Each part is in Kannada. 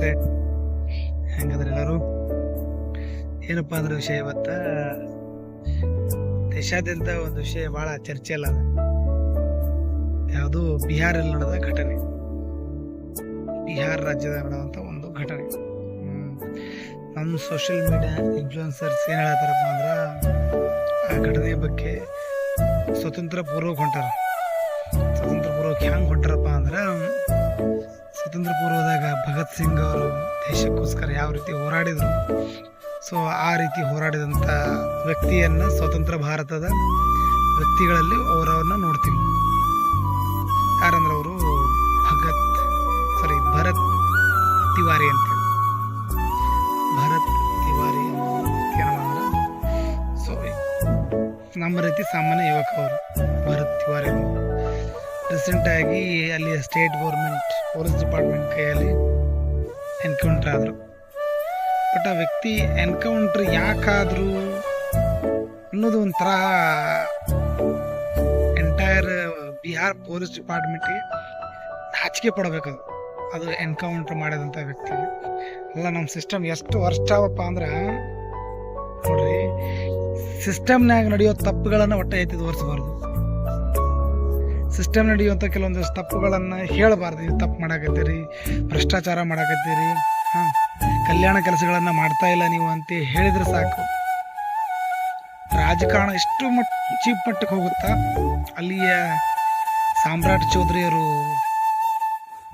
ನಮಸ್ತೆ. ಹೆಂಗದ್ರಿ ಎಲ್ಲರೂ? ಏನಪ್ಪಾ ಅಂದ್ರೆ ವಿಷಯ ಇವತ್ತ ದೇಶಾದ್ಯಂತ ಒಂದು ವಿಷಯ ಬಹಳ ಚರ್ಚೆ ಅಲ್ಲ, ಯಾವುದು ಬಿಹಾರಲ್ಲಿ ನಡೆದ ಘಟನೆ. ಬಿಹಾರ ರಾಜ್ಯದ ನಡೆದಂತ ಒಂದು ಘಟನೆ. ನಮ್ಮ ಸೋಷಿಯಲ್ ಮೀಡಿಯಾ ಇನ್ಫ್ಲೂಯೆನ್ಸರ್ಸ್ ಏನ್ ಹೇಳತ್ತಾರಪ್ಪ ಅಂದ್ರ ಆ ಘಟನೆಯ ಬಗ್ಗೆ ಸ್ವತಂತ್ರ ಪೂರ್ವಕ್ಕೆ ಹೊಂಟಾರ. ಸ್ವತಂತ್ರ ಪೂರ್ವಕ್ಕೆ ಹೆಂಗ್ ಹೊಂಟಾರಪ್ಪ ಅಂದ್ರ, ಸ್ವತಂತ್ರ ಪೂರ್ವದಾಗ ಭಗತ್ ಸಿಂಗ್ ಅವರು ದೇಶಕ್ಕೋಸ್ಕರ ಯಾವ ರೀತಿ ಹೋರಾಡಿದ್ರು, ಸೊ ಆ ರೀತಿ ಹೋರಾಡಿದಂಥ ವ್ಯಕ್ತಿಯನ್ನ ಸ್ವತಂತ್ರ ಭಾರತದ ವ್ಯಕ್ತಿಗಳಲ್ಲಿ ಅವರನ್ನ ನೋಡ್ತೀವಿ. ಯಾರಂದ್ರೆ ಅವರು ಭರತ್ ತಿವಾರಿ ಅಂತ. ಭರತ್ ತಿವಾರಿ ಏನಂದ್ರೆ ಸೊ ನಮ್ಮ ರೀತಿ ಸಾಮಾನ್ಯ ಯುವಕ ಅವರು ಭರತ್ ತಿವಾರಿ ರೀಸೆಂಟ್ ಆಗಿ ಅಲ್ಲಿ ಸ್ಟೇಟ್ ಗೌರ್ಮೆಂಟ್ ಪೊಲೀಸ್ ಡಿಪಾರ್ಟ್ಮೆಂಟ್ ಕೈಯಲ್ಲಿ ಎನ್ಕೌಂಟರ್ ಆದರು. ಬಟ್ ಆ ವ್ಯಕ್ತಿ ಎನ್ಕೌಂಟರ್ ಯಾಕಾದ್ರು ಅನ್ನೋದು ಒಂಥರ ಎಂಟೈರ್ ಬಿಹಾರ್ ಪೊಲೀಸ್ ಡಿಪಾರ್ಟ್ಮೆಂಟ್ಗೆ ನಾಚಿಕೆ ಪಡಬೇಕು. ಅದು ಎನ್ಕೌಂಟರ್ ಮಾಡಿದಂಥ ವ್ಯಕ್ತಿಗೆ ಅಲ್ಲ. ನಮ್ಮ ಸಿಸ್ಟಮ್ ಎಷ್ಟು ವರ್ಷ ಅವಪ್ಪ ಅಂದ್ರೆ ನೋಡ್ರಿ, ಸಿಸ್ಟಮ್ನಾಗ ನಡೆಯೋ ತಪ್ಪುಗಳನ್ನು ಒಟ್ಟ ಎತ್ತಿ ತೋರಿಸಬಾರ್ದು. ಸಿಸ್ಟಮ್ ನಡೆಯುವಂಥ ಕೆಲವೊಂದಿಷ್ಟು ತಪ್ಪುಗಳನ್ನು ಹೇಳಬಾರ್ದು. ನೀವು ತಪ್ಪು ಮಾಡಾಕತ್ತೀರಿ, ಭ್ರಷ್ಟಾಚಾರ ಮಾಡಾಕತ್ತೀರಿ, ಕಲ್ಯಾಣ ಕೆಲಸಗಳನ್ನು ಮಾಡ್ತಾ ಇಲ್ಲ ನೀವು ಅಂತ ಹೇಳಿದ್ರೆ ಸಾಕು. ರಾಜಕಾರಣ ಎಷ್ಟು ಚೀಪ್ ಮಟ್ಟಕ್ಕೆ ಹೋಗುತ್ತಾ. ಅಲ್ಲಿಯ ಸಾಮ್ರಾಟ್ ಚೌಧರಿಯವರು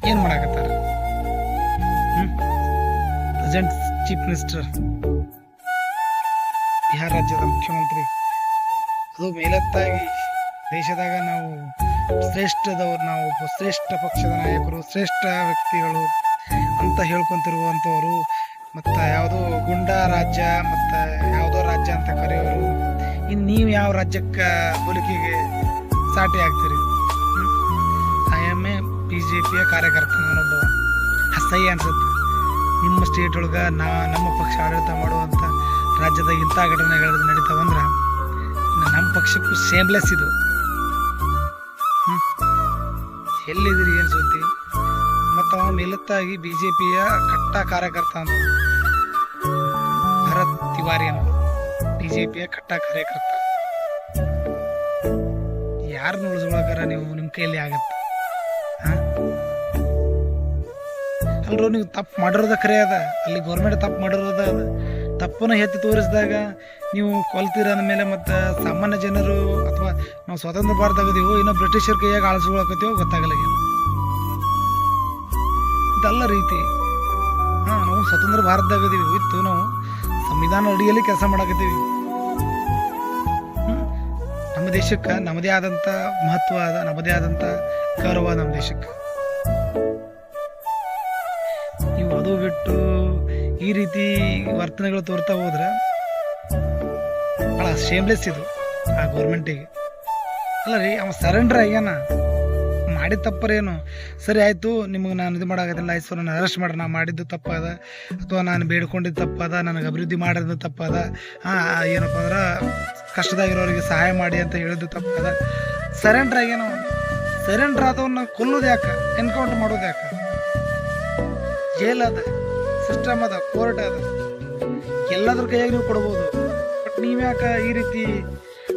ಏನು ಮಾಡಾಕತ್ತಾರ, ಪ್ರೆಸೆಂಟ್ ಚೀಫ್ ಮಿನಿಸ್ಟರ್, ಬಿಹಾರ ರಾಜ್ಯದ ಮುಖ್ಯಮಂತ್ರಿ, ಅದು ಮೇಲತ್ತಾಗಿ ದೇಶದಾಗ ನಾವು ಶ್ರೇಷ್ಠದವ್ರು, ನಾವು ಶ್ರೇಷ್ಠ ಪಕ್ಷದ ನಾಯಕರು, ಶ್ರೇಷ್ಠ ವ್ಯಕ್ತಿಗಳು ಅಂತ ಹೇಳ್ಕೊಂತಿರುವಂಥವ್ರು, ಮತ್ತು ಯಾವುದೋ ಗುಂಡಾ ರಾಜ್ಯ ಮತ್ತು ಯಾವುದೋ ರಾಜ್ಯ ಅಂತ ಕರೆಯೋರು. ಇನ್ನು ನೀವು ಯಾವ ರಾಜ್ಯಕ್ಕೆ ಹೋಲಿಕೆಗೆ ಸಾಟಿ ಆಗ್ತೀರಿ? ಐ BJPಯ ಕಾರ್ಯಕರ್ತ ನಾನೊಬ್ಬ. ಅಸಹ್ಯ ಅನ್ಸುತ್ತೆ. ನಿಮ್ಮ ಸ್ಟೇಟ್ ಒಳಗೆ ನಮ್ಮ ಪಕ್ಷ ಆಡಳಿತ ಮಾಡುವಂಥ ರಾಜ್ಯದ ಇಂಥ ಘಟನೆಗಳು ನಡೀತಾವಂದ್ರೆ ನಮ್ಮ ಪಕ್ಷಕ್ಕೂ ಸೇಮ್ಲೆಸ್ ಇದು. ಎಲ್ಲಿದ್ದೀರಿ ಏನು ಸುದ್ದಿ? ಮತ್ತು ಅವ ಮೇಲತ್ತಾಗಿ BJPಯ ಕಟ್ಟ ಕಾರ್ಯಕರ್ತ ಅಂತ ಭರತ್ ತಿವಾರಿ ಅಂತ, BJPಯ ಕಟ್ಟ ಕಾರ್ಯಕರ್ತ. ಯಾರನ್ನ ಉಳಿಸ್ಕೊಳಕಾರ ನೀವು? ನಿಮ್ಮ ಕೈಯಲ್ಲಿ ಆಗತ್ತೆ? ಅಲ್ರೂ ನೀವು ತಪ್ಪು ಮಾಡಿರೋದ ಖರೆ ಅದ, ಅಲ್ಲಿ ಗೌರ್ಮೆಂಟ್ ತಪ್ಪು ಮಾಡಿರೋದ ಅದ. ತಪ್ಪನ್ನು ಎತ್ತಿ ತೋರಿಸಿದಾಗ ನೀವು ಕೊಲ್ತೀರ ಅಂದಮೇಲೆ ಮತ್ತು ಸಾಮಾನ್ಯ ಜನರು ಅಥವಾ ನಾವು ಸ್ವತಂತ್ರ ಭಾರತ ಆಗದೀವೋ ಇನ್ನೂ ಬ್ರಿಟಿಷರ ಕೈಯಾಗ ಆಳಿಸ್ಕೊಳಕತ್ತೀವೋ ಗೊತ್ತಾಗಲ್ಲ. ಏನು ಇದಲ್ಲ ರೀತಿ. ನಾವು ಸ್ವತಂತ್ರ ಭಾರತದಾಗದೀವಿ, ಇತ್ತು ನಾವು ಸಂವಿಧಾನ ಅಡಿಯಲ್ಲಿ ಕೆಲಸ ಮಾಡಕತ್ತೀವಿ. ನಮ್ಮ ದೇಶಕ್ಕೆ ನಮ್ಮದೇ ಆದಂಥ ಮಹತ್ವ ಅದ, ನಮ್ಮದೇ ಆದಂಥ ಗೌರವ ನಮ್ಮ ದೇಶಕ್ಕೆ. ನೀವು ಅದು ಬಿಟ್ಟು ಈ ರೀತಿ ವರ್ತನೆಗಳು ತೋರ್ತಾ ಹೋದ್ರೆ ಭಾಳ ಶೇಮ್ಲೆಸ್ ಇದು ಆ ಗೌರ್ಮೆಂಟಿಗೆ. ಅಲ್ಲ ರೀ, ಅವ ಸರೆಂಡರ್ ಆಗ್ಯಾನ, ಮಾಡಿದ ತಪ್ಪರೇನು? ಸರಿ ಆಯಿತು, ನಿಮಗೆ ನಾನು ಇದು ಮಾಡೋದಿಲ್ಲ, ಆಯ್ತು ನನ್ನ ಅರೆಸ್ಟ್ ಮಾಡಿ, ನಾನು ಮಾಡಿದ್ದು ತಪ್ಪದ, ಅಥವಾ ನಾನು ಬೇಡ್ಕೊಂಡಿದ್ದು ತಪ್ಪದ, ನನಗೆ ಅಭಿವೃದ್ಧಿ ಮಾಡೋದು ತಪ್ಪದ, ಏನಪ್ಪ ಅಂದ್ರೆ ಕಷ್ಟದಾಗಿರೋರಿಗೆ ಸಹಾಯ ಮಾಡಿ ಅಂತ ಹೇಳಿದ್ದು ತಪ್ಪದ. ಸರೆಂಡರ್ ಆಗ್ಯಾನ. ಸರೆಂಡರ್ ಆದವನ್ನ ಕೊಲ್ಲೋದು ಯಾಕೆ? ಎನ್ಕೌಂಟರ್ ಮಾಡೋದು ಯಾಕೆ? ಜೈಲ್ ಅದ, ಸಿಸ್ಟಮ್ ಅದ, ಕೋರ್ಟ್ ಅದ, ಎಲ್ಲದ್ರ ಕೈಯಾಗಿ ನೀವು ಕೊಡ್ಬೋದು. ಬಟ್ ನೀವು ಯಾಕೆ ಈ ರೀತಿ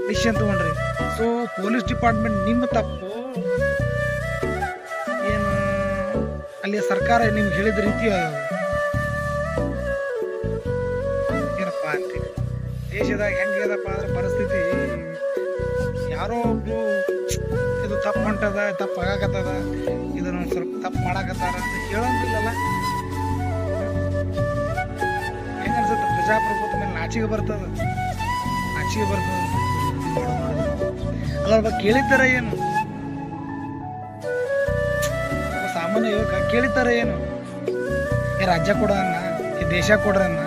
ಡಿಸಿಷನ್ ತೊಗೊಂಡ್ರಿ? ಸೊ ಪೊಲೀಸ್ ಡಿಪಾರ್ಟ್ಮೆಂಟ್ ನಿಮ್ಮ ತಪ್ಪು ಏನು? ಅಲ್ಲಿಯ ಸರ್ಕಾರ ನಿಮ್ಗೆ ಹೇಳಿದ ರೀತಿ ಏನಪ್ಪ ಅಂತೀವಿ. ದೇಶದಾಗ ಹೆಂಗಿದಪ್ಪ ಅಂದ್ರೆ ಪರಿಸ್ಥಿತಿ, ಯಾರೋ ಒಬ್ರು ಇದು ತಪ್ಪು ಹೊಂಟದ, ತಪ್ಪು ಆಗಾಕತ್ತದ, ಇದನ್ನು ಸ್ವಲ್ಪ ತಪ್ಪು ಮಾಡಾಕತ್ತಾರ ಅಂತ ಹೇಳಂಗಿಲ್ಲಲ್ಲ. ಹೆಂಗನ್ಸುತ್ತೆ? ಪ್ರಜಾಪ್ರಭುತ್ವ ಮೇಲೆ ನಾಚಿಗೆ ಬರ್ತದ. ಅಲ್ಲ ಕೇಳಿದ್ದಾರ ಏನು? ಸಾಮಾನ್ಯ ಯುವಕ ಕೇಳಿದ್ದಾರ ಏನು? ಈ ರಾಜ್ಯ ಕೊಡೋಣ, ಈ ದೇಶ ಕೊಡ್ರನ್ನ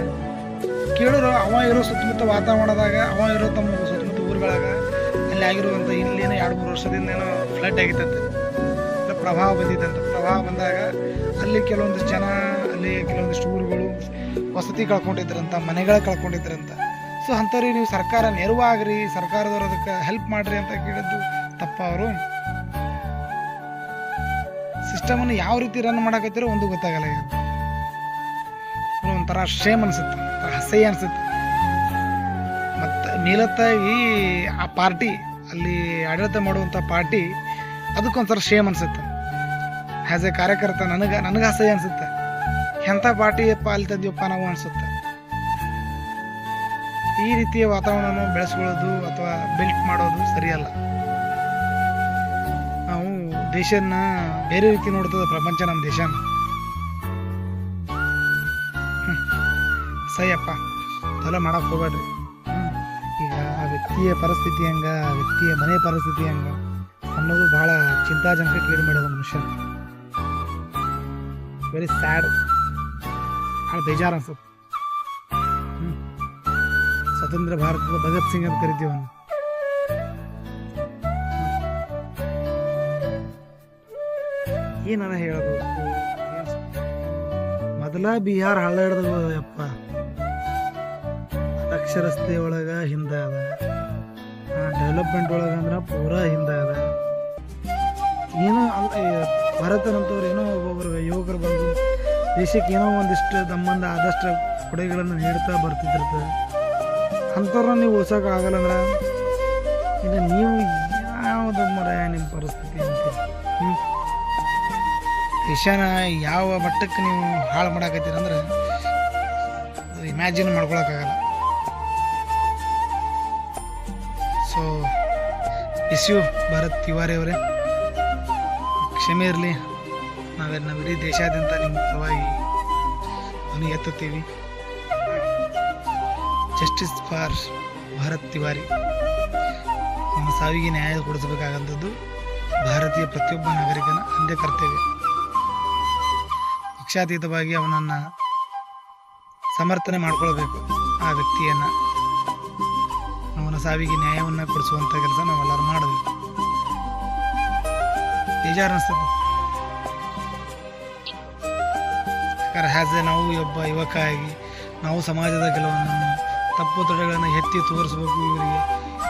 ಕೇಳಿದ್ರು. ಅವ ಇರೋ ಸುತ್ತಮುತ್ತ ವಾತಾವರಣದಾಗ, ಅವ ಇರೋ ತಮ್ಮ ಸುತ್ತಮುತ್ತ ಊರುಗಳಾಗ ಅಲ್ಲಿ ಆಗಿರುವಂಥ ಇಲ್ಲೇನೋ 2-3 ವರ್ಷದಿಂದ ಏನೋ ಫ್ಲಡ್ ಆಗಿತ್ತಂತೆ, ಪ್ರವಾಹ ಬಂದಿತ್ತಂತೆ. ಪ್ರವಾಹ ಬಂದಾಗ ಅಲ್ಲಿ ಕೆಲವೊಂದಿಷ್ಟು ಜನ, ಅಲ್ಲಿ ಕೆಲವೊಂದಿಷ್ಟು ಊರುಗಳು ವಸತಿ ಕಳ್ಕೊಂಡಿದ್ರಂತ, ಮನೆಗಳ ಕಳ್ಕೊಂಡಿದ್ರಂತ. ಸೊ ಅಂಥವ್ರಿಗೆ ನೀವು ಸರ್ಕಾರ ನೆರವಾಗ್ರಿ, ಸರ್ಕಾರದವ್ರು ಅದಕ್ಕೆ ಹೆಲ್ಪ್ ಮಾಡ್ರಿ ಅಂತ ಕೇಳಿದ್ದು ತಪ್ಪ. ಅವರು ಸಿಸ್ಟಮನ್ನು ಯಾವ ರೀತಿ ರನ್ ಮಾಡಕತ್ತೀರೋ ಒಂದು ಗೊತ್ತಾಗಲ್ಲ. ಒಂಥರ ಶೇಮ್ ಅನಿಸುತ್ತೆ, ಒಂಥರ ಅಸಹ್ಯ ಅನಿಸುತ್ತೆ. ಮತ್ತು ಮೇಲತ್ತಾಗಿ ಆ ಪಾರ್ಟಿ ಅಲ್ಲಿ ಆಡಳಿತ ಮಾಡುವಂಥ ಪಾರ್ಟಿ ಅದಕ್ಕೊಂಥರ ಶೇಮ್ ಅನಿಸುತ್ತೆ. ಆ್ಯಸ್ ಎ ಕಾರ್ಯಕರ್ತ ನನಗೆ ಅಸಹ್ಯ ಅನಿಸುತ್ತೆ. ಎಂಥ ಪಾರ್ಟಿಯಪ್ಪ ಅಲ್ಲಿ ತಂದಿವಪ್ಪ ನಾವು ಅನಿಸುತ್ತೆ. ಈ ರೀತಿಯ ವಾತಾವರಣವನ್ನು ಬೆಳೆಸ್ಕೊಳ್ಳೋದು ಅಥವಾ ಬಿಲ್ಟ್ ಮಾಡೋದು ಸರಿಯಲ್ಲ. ನಾವು ದೇಶನ ಬೇರೆ ರೀತಿ ನೋಡ್ತದೆ ಪ್ರಪಂಚ, ನಮ್ಮ ದೇಶನ. ಸರಿಯಪ್ಪ, ಎಲ್ಲ ಮಾಡಕ್ಕೆ ಹೋಗ್ಬೇಡ್ರಿ. ಈಗ ಆ ವ್ಯಕ್ತಿಯ ಪರಿಸ್ಥಿತಿ ಹಂಗೆ, ಆ ವ್ಯಕ್ತಿಯ ಮನೆ ಪರಿಸ್ಥಿತಿ ಹಂಗೆ ಅನ್ನೋದು ಭಾಳ ಚಿಂತಾಜನಕ ಕೇಳಿ ಮಾಡ್ಯದ ಮನುಷ್ಯ. ವೆರಿ ಸ್ಯಾಡ್, ಭಾಳ ಬೇಜಾರು ಅನ್ಸುತ್ತೆ. ಸ್ವತಂತ್ರ ಭಾರತದ ಭಗತ್ ಸಿಂಗ್ ಅಂತ ಕರಿತೀವಿ ಅವನು. ಏನಾರ ಹೇಳಬೇಕು, ಮೊದಲ ಬಿಹಾರ ಹಳ್ಳ ಹಿಡ್ದು ಯಪ್ಪ, ಅಕ್ಷರಸ್ತೆ ಒಳಗೆ ಹಿಂದೆ ಅದ, ಡೆವಲಪ್ಮೆಂಟ್ ಒಳಗೆ ಅಂದ್ರೆ ಪೂರಾ ಹಿಂದೆ ಅದ. ಏನೋ ಭಾರತನಂತವ್ರು ಏನೋ ಒಬ್ಬೊಬ್ಬರು ಯುವಕರು ಬಂದು ದೇಶಕ್ಕೆ ಏನೋ ಒಂದಿಷ್ಟು ತಮ್ಮಂದ ಆದಷ್ಟು ಕೊಡುಗೆಗಳನ್ನು ನೀಡ್ತಾ ಬರ್ತಿದ್ದಿರ್ತದೆ. ಅಂಥವ್ರನ್ನ ನೀವು ಉಳ್ಸೋಕ್ಕಾಗಲ್ಲ ಅಂದ್ರೆ ಇನ್ನು ನೀವು ಯಾವುದು ಮರ ನಿಮ್ಮ ಪರಿಸ್ಥಿತಿ ಅಂತೀರಿ. ದೇಶನ ಯಾವ ಮಟ್ಟಕ್ಕೆ ನೀವು ಹಾಳು ಮಾಡಾಕತ್ತೀರ ಅಂದ್ರೆ ಇಮ್ಯಾಜಿನ್ ಮಾಡ್ಕೊಳಕ್ಕಾಗಲ್ಲ. So miss you Bharat Tiwari ಅವರೇ, ಕ್ಷಮೆ ಇರಲಿ. ನಾವು ಇಡೀ ದೇಶಾದ್ಯಂತ ನಿಮ್ಮ ಪರವಾಗಿ ಧ್ವನಿ ಎತ್ತುತ್ತೀವಿ. Justice for Bharat Tiwari. ನಮ್ಮ ಸಾವಿಗೆ ನ್ಯಾಯ ಕೊಡಿಸಬೇಕಾದಂಥದ್ದು ಭಾರತೀಯ ಪ್ರತಿಯೊಬ್ಬ ನಾಗರಿಕನ ಅಂತ್ಯ ಕರ್ತವ್ಯ. ಪಕ್ಷಾತೀತವಾಗಿ ಅವನನ್ನು ಸಮರ್ಥನೆ ಮಾಡ್ಕೊಳ್ಬೇಕು. ಆ ವ್ಯಕ್ತಿಯನ್ನು, ಅವನ ಸಾವಿಗೆ ನ್ಯಾಯವನ್ನು ಕೊಡಿಸುವಂಥ ಕೆಲಸ ನಾವೆಲ್ಲರೂ ಮಾಡಬೇಕು. ಬೇಜಾರು ಅನಿಸ್ತದೆ. ಯಾಕಂದ್ರೆ ಹ್ಯಾಸ್ ಎ ನಾವು ಒಬ್ಬ ಯುವಕ ಆಗಿ ನಾವು ಸಮಾಜದ ಕೆಲವೊಂದು ತಪ್ಪು ತಡೆಗಳನ್ನು ಎತ್ತಿ ತೋರಿಸ್ಬೇಕು, ಇವರಿಗೆ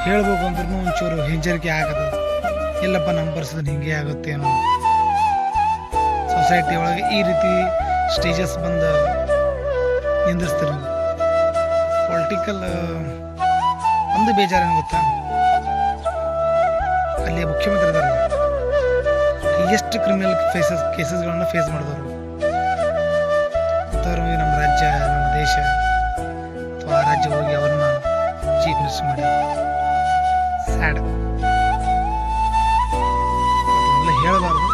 ಹೇಳಬೇಕು ಅಂದ್ರೂ ಒಂಚೂರು ಹಿಂಜರಿಕೆ ಆಗತ್ತೆ. ಇಲ್ಲಪ್ಪ ನಮ್ಮ ಪರಿಸ್ಥಿತಿ ಹಿಂಗೆ ಆಗುತ್ತೆ ಅನ್ನೋ ಸೊಸೈಟಿ ಒಳಗೆ ಈ ರೀತಿ ಸ್ಟೇಜಸ್ ಬಂದು ನಿಂದಿಸ್ತೀರಿ. ಪೊಲಿಟಿಕಲ್ ಒಂದು ಬೇಜಾರೇನು ಗೊತ್ತಾ, ಅಲ್ಲಿ ಮುಖ್ಯಮಂತ್ರಿ ಇದಾರಲ್ಲ, ಎಷ್ಟು ಕ್ರಿಮಿನಲ್ ಕೇಸಸ್ಗಳನ್ನು ಫೇಸ್ ಮಾಡಿದವರು ಅಂಥವ್ರು ನಮ್ಮ ರಾಜ್ಯ, ನಮ್ಮ ದೇಶ ಅಥವಾ ಆ ರಾಜ್ಯ ಹೋಗಿ ಅವ್ರನ್ನ ಚೀಫ್ ಮಿನಿಸ್ಟರ್ ಮಾಡಿ ಸ್ಯಾಡ್. ಎಲ್ಲ ಹೇಳಬಾರ್ದು,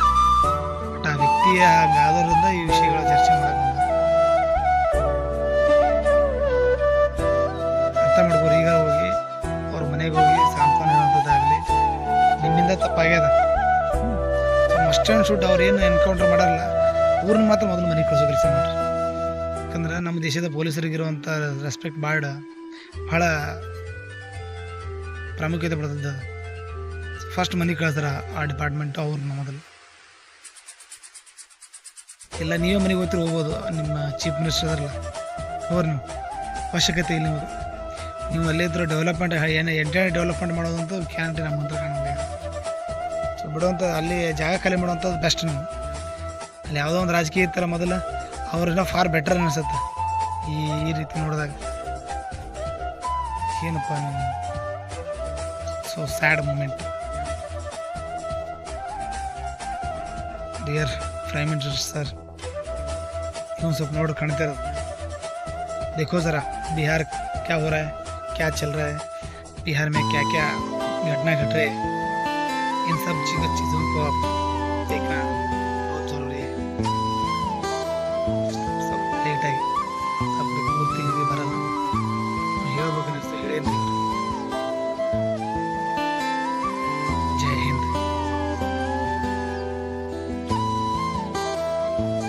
ಬಟ್ ಆ ವ್ಯಕ್ತಿಯ ಹಂಗಾದ್ರಿಂದ ಈ ವಿಷಯಗಳ ಚರ್ಚೆ ಮಾಡಕ್ಕೆ ಅರ್ಥ ಮಾಡ್ಬೋದು. ಈಗ ಹೋಗಿ ಅವ್ರ ಮನೆಗೆ ಹೋಗಿ ಸಾಂತ್ವನ ಹೇಳುವಂಥದ್ದಾಗಲಿ, ನಿಮ್ಮಿಂದ ತಪ್ಪಾಗ್ಯದ, ಮಸ್ಟ್ ಆ್ಯಂಡ್ ಶುಡ್ ಅವ್ರು ಏನು ಎನ್ಕೌಂಟರ್ ಮಾಡಲ್ಲ, ಅವ್ರನ್ನ ಮಾತ್ರ ಮೊದಲು ಮನೆಗೆ ಕಳಿಸೋ ಕೆಲಸ ಮಾಡ್ರಿ. ಯಾಕಂದ್ರೆ ನಮ್ಮ ದೇಶದ ಪೊಲೀಸರಿಗಿರುವಂಥ ರೆಸ್ಪೆಕ್ಟ್ ಭಾಳ ಪ್ರಾಮುಖ್ಯತೆ ಪಡೆದದ್ದು. ಫಸ್ಟ್ ಮನೆಗೆ ಕಳಿಸ್ತಾರ ಆ ಡಿಪಾರ್ಟ್ಮೆಂಟು ಅವ್ರನ್ನ ಮೊದಲು. ಎಲ್ಲ ನೀವೇ ಮನೆಗೆ ಹೋಗ್ತಿರು ಹೋಗ್ಬೋದು, ನಿಮ್ಮ ಚೀಫ್ ಮಿನಿಸ್ಟರ್ ಅದರಲ್ಲ ಅವ್ರು ನೀವು ಅವಶ್ಯಕತೆ ಇಲ್ಲ. ನೀವು ಅಲ್ಲೇ ಇದ್ದರೂ ಡೆವಲಪ್ಮೆಂಟ್ ಏನು ಎಂಟೈರ್ ಡೆವಲಪ್ಮೆಂಟ್ ಮಾಡೋದಂತೂ ಕ್ಯಾಂಟಿ ನಮ್ಮ ಹತ್ರ ಕಾಣೋದು. ಸೊ ಬಿಡುವಂಥ ಅಲ್ಲಿ ಜಾಗ ಖಾಲಿ ಮಾಡುವಂಥದ್ದು ಬೆಸ್ಟ್. ನೀವು ಅಲ್ಲಿ ಯಾವುದೋ ಒಂದು ರಾಜಕೀಯ ಇರ್ತಾರೆ ಮೊದಲು, ಅವ್ರನ್ನ ಫಾರ್ ಬೆಟರ್ ಅನಿಸುತ್ತೆ ಈ ರೀತಿ ನೋಡಿದಾಗ. ಏನಪ್ಪ ನೀವು, so sad moment. Dear prime minister sir, क्यों सब नोट खड़ते रहो, देखो ज़रा बिहार क्या हो रहा है, क्या चल रहा है, बिहार में क्या क्या घटना घट रही है, इन सब चीज़ों को आप देखा